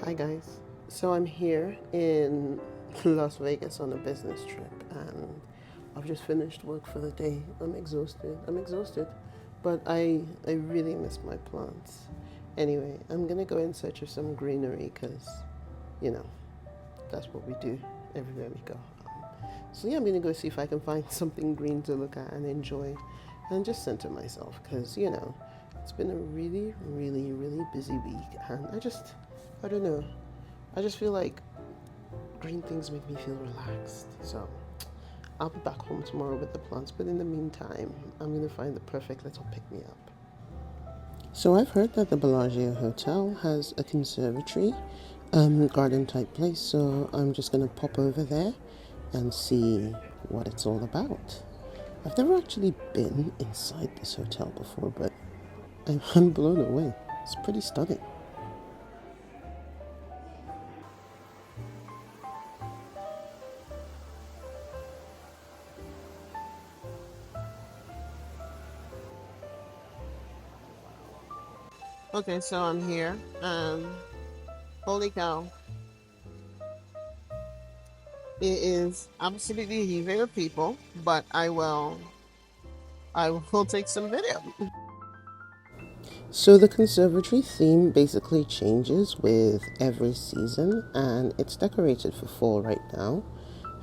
Hi guys. So I'm here in Las Vegas on a business trip and I've just finished work for the day. I'm exhausted. But I really miss my plants. Anyway, I'm gonna go in search of some greenery because, you know, that's what we do everywhere we go. So yeah, I'm gonna go see if I can find something green to look at and enjoy and just center myself because, it's been a really, really, really busy week and I don't know, I just feel like green things make me feel relaxed. So I'll be back home tomorrow with the plants, but in the meantime, I'm gonna find the perfect little pick me up. So I've heard that the Bellagio Hotel has a conservatory, garden type place. So I'm just gonna pop over there and see what it's all about. I've never actually been inside this hotel before, but I'm blown away. It's pretty stunning. Okay, so I'm here. Holy cow. It is absolutely heaving of people, but I will take some video. So the conservatory theme basically changes with every season and it's decorated for fall right now.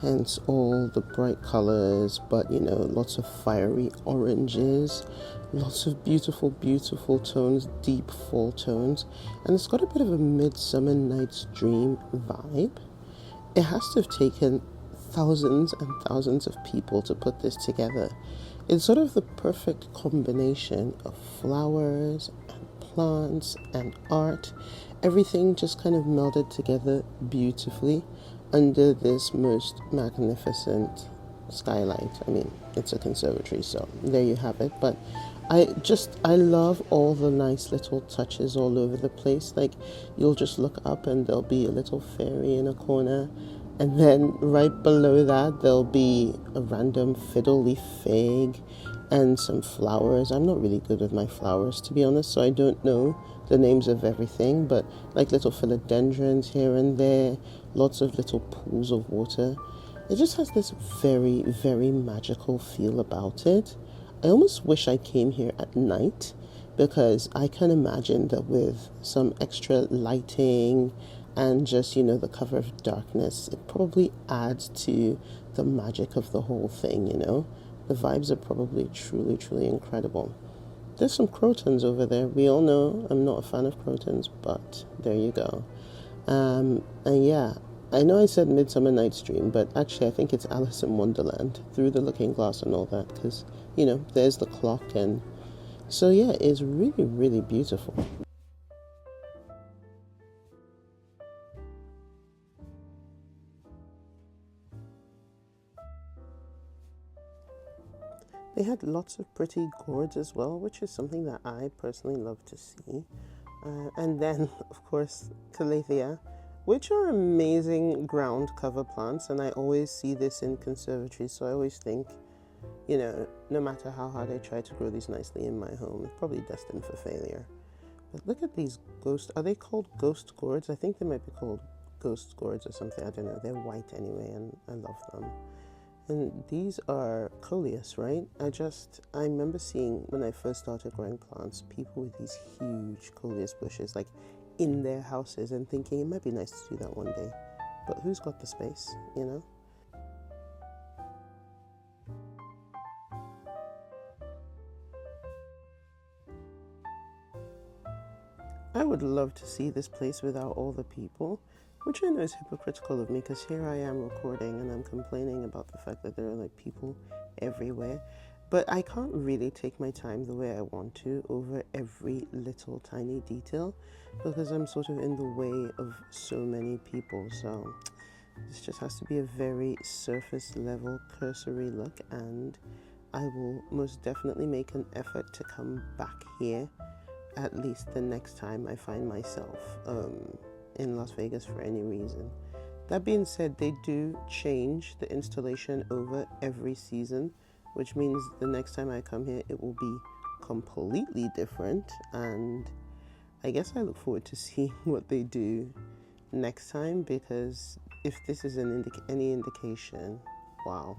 Hence all the bright colors, but lots of fiery oranges, lots of beautiful, beautiful tones, deep fall tones, and it's got a bit of a Midsummer Night's Dream vibe. It has to have taken thousands and thousands of people to put this together. It's sort of the perfect combination of flowers and plants and art. Everything just kind of melded together beautifully under this most magnificent skylight. I mean, it's a conservatory, so there you have it. But I love all the nice little touches all over the place. Like, you'll just look up and there'll be a little fairy in a corner, and then right below that there'll be a random fiddle leaf fig and some flowers. I'm not really good with my flowers, to be honest, so I don't know the names of everything, but like little philodendrons here and there, lots of little pools of water. It just has this very, very magical feel about it. I almost wish I came here at night because I can imagine that with some extra lighting and just, the cover of darkness, it probably adds to the magic of the whole thing. The vibes are probably truly, truly incredible. There's some crotons over there. We all know I'm not a fan of crotons, but there you go. And yeah, I know I said Midsummer Night's Dream, but actually I think it's Alice in Wonderland, Through the Looking Glass and all that, because, there's the clock. And so yeah, it's really, really beautiful. They had lots of pretty gourds as well, which is something that I personally love to see. And then, of course, calathea, which are amazing ground cover plants. And I always see this in conservatories, so I always think, no matter how hard I try to grow these nicely in my home, it's probably destined for failure. But look at these are they called ghost gourds? I think they might be called ghost gourds or something. I don't know. They're white anyway, and I love them. And these are coleus, right? I remember seeing when I first started growing plants, people with these huge coleus bushes, like in their houses, and thinking it might be nice to do that one day. But who's got the space? I would love to see this place without all the people, which I know is hypocritical of me because here I am recording and I'm complaining about the fact that there are like people everywhere. But I can't really take my time the way I want to over every little tiny detail because I'm sort of in the way of so many people. So this just has to be a very surface level, cursory look, and I will most definitely make an effort to come back here at least the next time I find myself in Las Vegas for any reason. That being said, they do change the installation over every season, which means the next time I come here, it will be completely different. And I guess I look forward to seeing what they do next time, because if this is any indication, wow.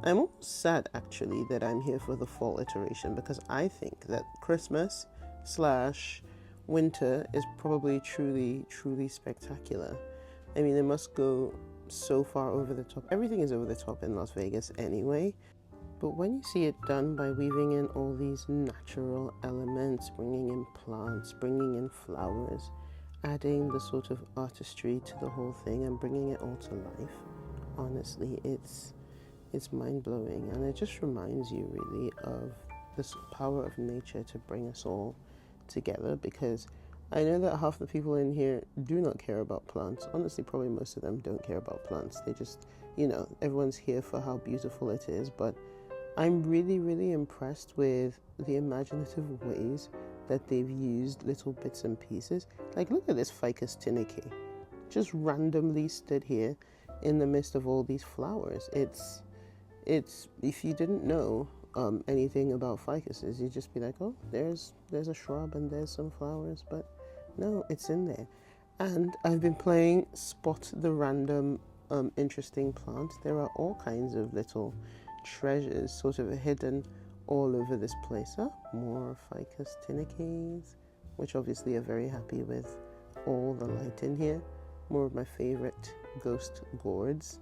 I'm almost sad actually that I'm here for the fall iteration, because I think that Christmas slash winter is probably truly spectacular. I mean, it must go so far over the top. Everything is over the top in Las Vegas anyway. But when you see it done by weaving in all these natural elements, bringing in plants, bringing in flowers, adding the sort of artistry to the whole thing and bringing it all to life, honestly, it's mind-blowing. And it just reminds you really of this power of nature to bring us all together, because I know that half the people in here do not care about plants. Honestly, probably most of them don't care about plants. They just, everyone's here for how beautiful it is. But I'm really impressed with the imaginative ways that they've used little bits and pieces. Like, look at this ficus tunicate, just randomly stood here in the midst of all these flowers. It's if you didn't know anything about ficuses, you'd just be like, oh, there's a shrub and there's some flowers, but no, it's in there. And I've been playing spot the random interesting plant. There are all kinds of little treasures sort of hidden all over this place. More ficus tunicates, which obviously are very happy with all the light in here. More of my favorite ghost gourds.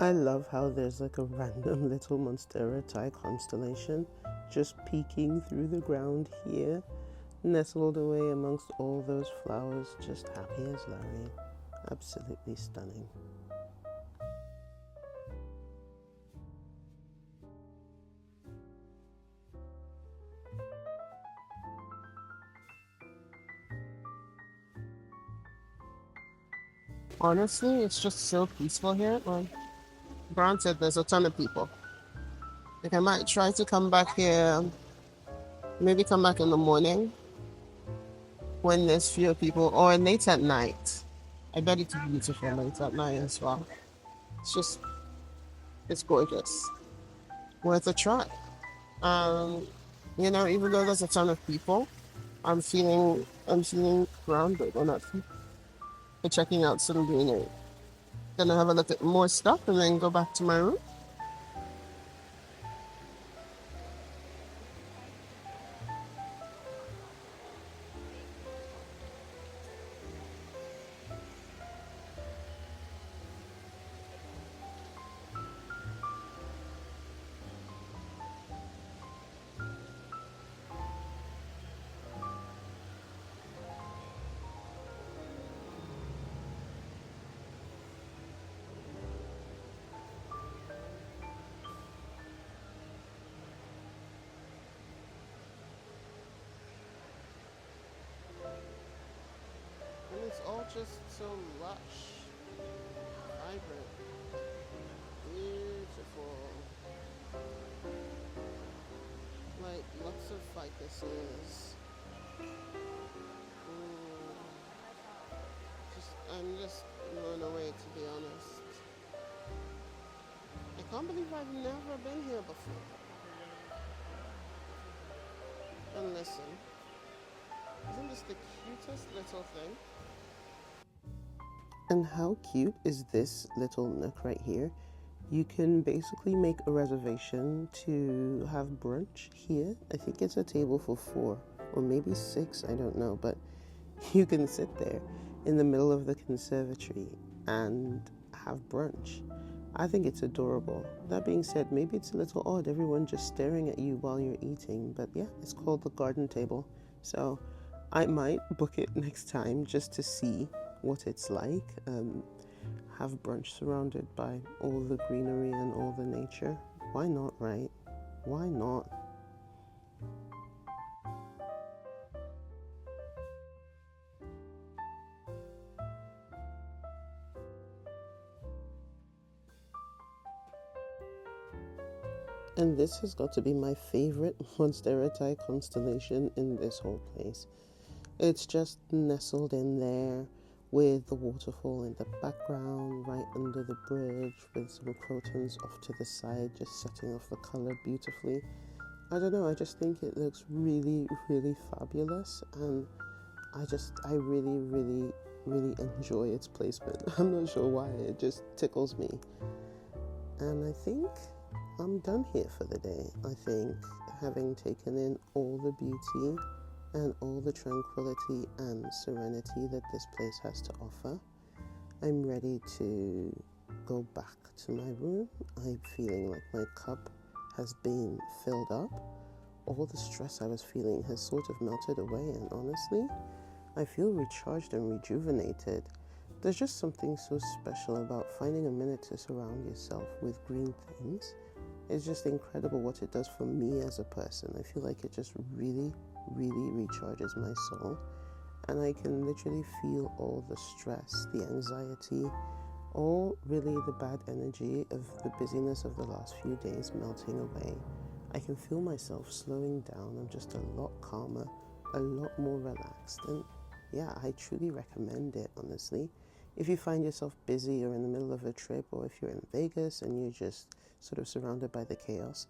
I love how there's like a random little Monstera type constellation just peeking through the ground here, nestled away amongst all those flowers, just happy as Larry. Absolutely stunning. Honestly, it's just so peaceful here. Well, granted, there's a ton of people. Like, I might try to come back here, maybe come back in the morning when there's fewer people, or late at night. I bet it's beautiful late at night as well. It's gorgeous. Worth a try. Um, even though there's a ton of people, I'm feeling grounded on that for checking out some greenery. Gonna have a look at more stuff and then go back to my room. And it's all just so lush, vibrant, beautiful. Like lots of ficuses. I'm just blown away, to be honest. I can't believe I've never been here before. And listen, isn't this the cutest little thing? And how cute is this little nook right here? You can basically make a reservation to have brunch here. I think it's a table for 4 or maybe 6, I don't know, but you can sit there in the middle of the conservatory and have brunch. I think it's adorable. That being said, maybe it's a little odd, everyone just staring at you while you're eating, but yeah, it's called the garden table. So I might book it next time just to see what it's like. Have brunch surrounded by all the greenery and all the nature. Why not, right? Why not? And this has got to be my favorite Monstera constellation in this whole place. It's just nestled in there with the waterfall in the background, right under the bridge, with some crotons off to the side, just setting off the color beautifully. I don't know, I just think it looks really, really fabulous, and I really, really, really enjoy its placement. I'm not sure why, it just tickles me. And I think I'm done here for the day. I think having taken in all the beauty and all the tranquility and serenity that this place has to offer, I'm ready to go back to my room. I'm feeling like my cup has been filled up. All the stress I was feeling has sort of melted away, and honestly, I feel recharged and rejuvenated. There's just something so special about finding a minute to surround yourself with green things. It's just incredible what it does for me as a person. I feel like it just really, really recharges my soul. And I can literally feel all the stress, the anxiety, all really the bad energy of the busyness of the last few days melting away. I can feel myself slowing down. I'm just a lot calmer, a lot more relaxed. And yeah, I truly recommend it, honestly. If you find yourself busy or in the middle of a trip, or if you're in Vegas and you're just sort of surrounded by the chaos,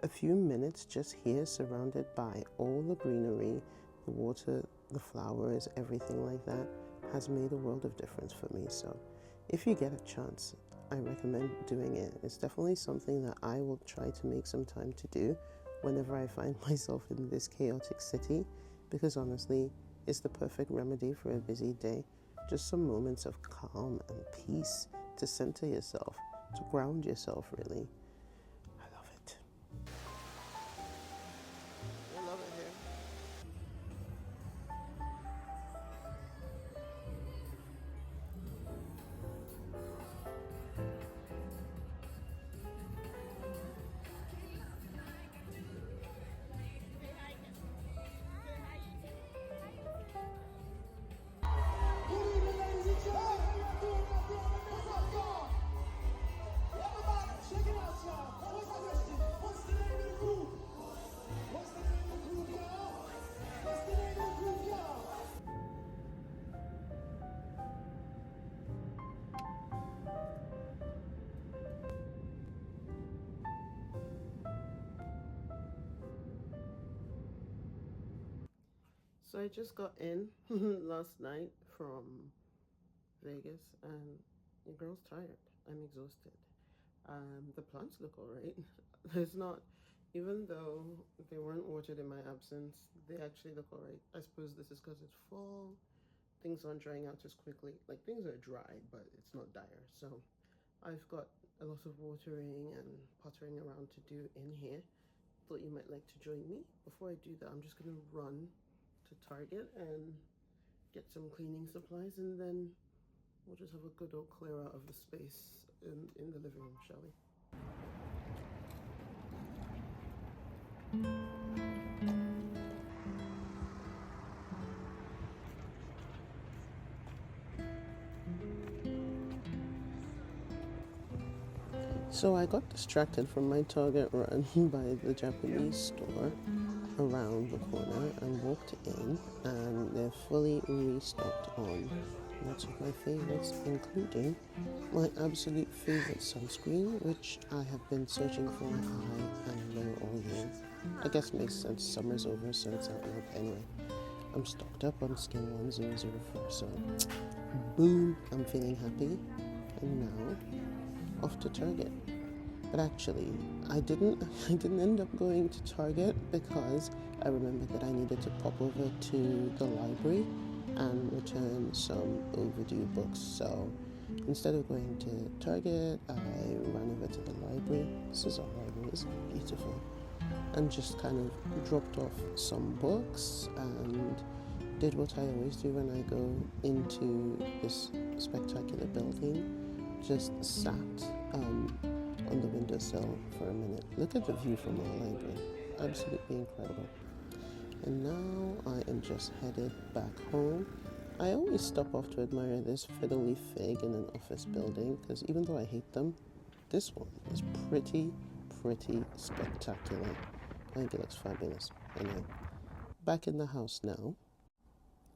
a few minutes just here surrounded by all the greenery, the water, the flowers, everything like that has made a world of difference for me. So if you get a chance, I recommend doing it. It's definitely something that I will try to make some time to do whenever I find myself in this chaotic city, because honestly, it's the perfect remedy for a busy day. Just some moments of calm and peace to center yourself, to ground yourself, really. I love it. I love it here. So I just got in last night from Vegas, and the girl's tired. I'm exhausted. The plants look alright. There's not, even though they weren't watered in my absence, they actually look alright. I suppose this is because it's fall. Things aren't drying out as quickly. Like, things are dry, but it's not dire. So I've got a lot of watering and pottering around to do in here. Thought you might like to join me. Before I do that, I'm just gonna run to Target and get some cleaning supplies, and then we'll just have a good old clear out of the space in the living room, shall we? So I got distracted from my Target run by the Japanese store around the corner and walked in, and they're fully restocked on lots of my favorites, including my absolute favorite sunscreen, which I have been searching for high and low all year. I guess it makes sense, summer's over, so it's out now. Anyway, I'm stocked up on Skin 1004, so boom, I'm feeling happy. And now, off to Target. But actually, I didn't end up going to Target because I remembered that I needed to pop over to the library and return some overdue books. So instead of going to Target, I ran over to the library. This is our library, it's beautiful. And just kind of dropped off some books and did what I always do when I go into this spectacular building. Just sat on the windowsill for a minute. Look at the view from our library. Absolutely incredible. And now I am just headed back home. I always stop off to admire this fiddle-leaf fig in an office building because even though I hate them, this one is pretty spectacular. I think it looks fabulous. Anyway, back in the house now.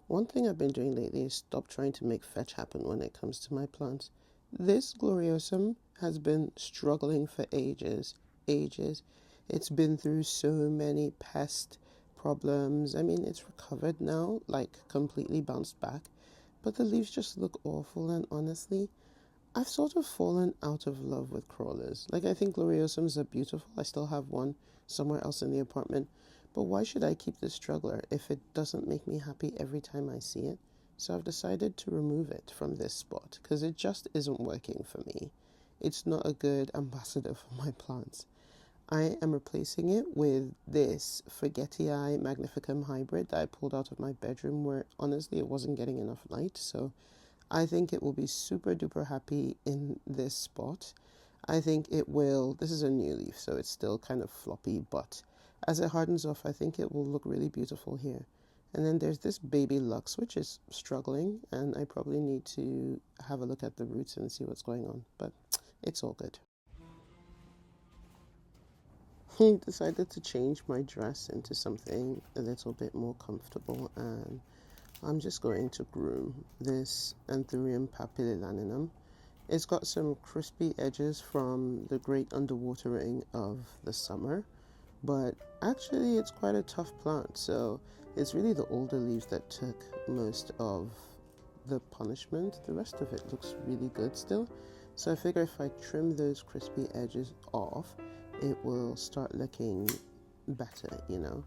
One thing I've been doing lately is stop trying to make fetch happen when it comes to my plants. This gloriosum has been struggling for ages. It's been through so many pest problems. I mean, it's recovered now, like completely bounced back, but the leaves just look awful, and honestly, I've sort of fallen out of love with crawlers. Like, I think gloriosums are beautiful. I still have one somewhere else in the apartment, but why should I keep this struggler if it doesn't make me happy every time I see it? So I've decided to remove it from this spot because it just isn't working for me. It's not a good ambassador for my plants. I am replacing it with this Forgetii Magnificum hybrid that I pulled out of my bedroom where honestly it wasn't getting enough light. So I think it will be super duper happy in this spot. I think it will, this is a new leaf, so it's still kind of floppy, but as it hardens off, I think it will look really beautiful here. And then there's this baby Lux, which is struggling, and I probably need to have a look at the roots and see what's going on, but it's all good. I decided to change my dress into something a little bit more comfortable, and I'm just going to groom this Anthurium papillilaninum. It's got some crispy edges from the great underwatering of the summer, but actually it's quite a tough plant, so it's really the older leaves that took most of the punishment. The rest of it looks really good still, so I figure if I trim those crispy edges off, it will start looking better, you know.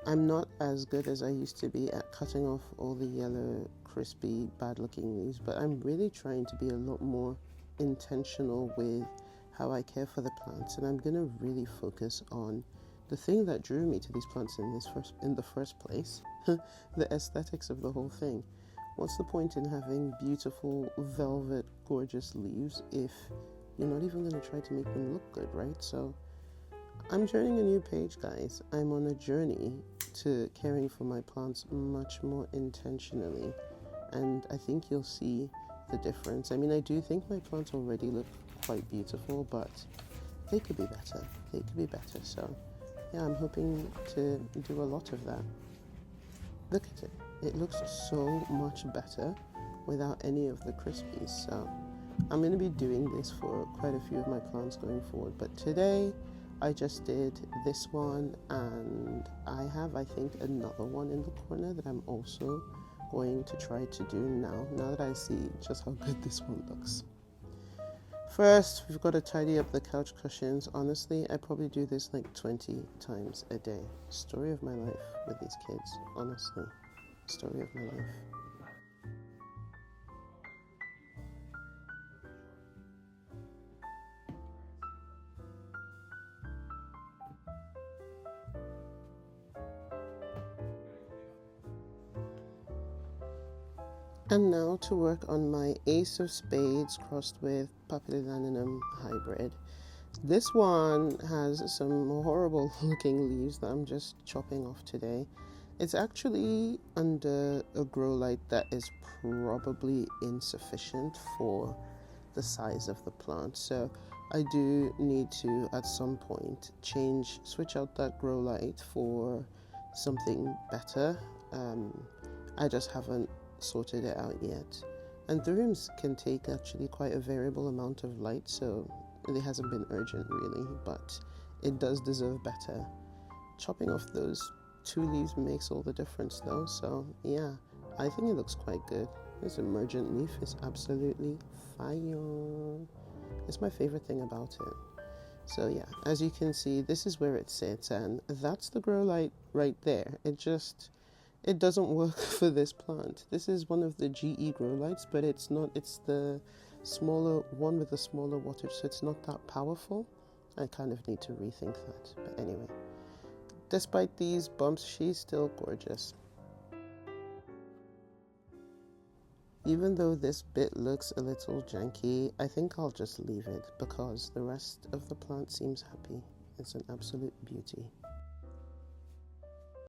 I'm not as good as I used to be at cutting off all the yellow, crispy, bad-looking leaves, but I'm really trying to be a lot more intentional with how I care for the plants, and I'm going to really focus on the thing that drew me to these plants in the first place, the aesthetics of the whole thing. What's the point in having beautiful, velvet, gorgeous leaves if you're not even going to try to make them look good, right? So I'm turning a new page, guys. I'm on a journey to caring for my plants much more intentionally, and I think you'll see the difference. I mean, I do think my plants already look quite beautiful, but they could be better. So yeah, I'm hoping to do a lot of that. Look at it. It looks so much better without any of the crispies. So I'm going to be doing this for quite a few of my plants going forward, but today I just did this one, and I have, I think, another one in the corner that I'm also going to try to do now that I see just how good this one looks. First, we've got to tidy up the couch cushions. Honestly, I probably do this like 20 times a day. Story of my life with these kids, honestly. Story of my life. And now to work on my Ace of Spades crossed with Papillilaninum hybrid. This one has some horrible looking leaves that I'm just chopping off today. It's actually under a grow light that is probably insufficient for the size of the plant. So I do need to, at some point, switch out that grow light for something better. I just haven't sorted it out yet. Anthuriums can take actually quite a variable amount of light, so it hasn't been urgent really, but it does deserve better. Chopping off those 2 leaves makes all the difference though, so yeah, I think it looks quite good. This emergent leaf is absolutely fire. It's my favorite thing about it. So yeah, as you can see, this is where it sits, and that's the grow light right there. It doesn't work for this plant. This is one of the GE grow lights, but it's not. It's the smaller one with the smaller wattage, so it's not that powerful. I kind of need to rethink that. But anyway, despite these bumps, she's still gorgeous. Even though this bit looks a little janky, I think I'll just leave it because the rest of the plant seems happy. It's an absolute beauty.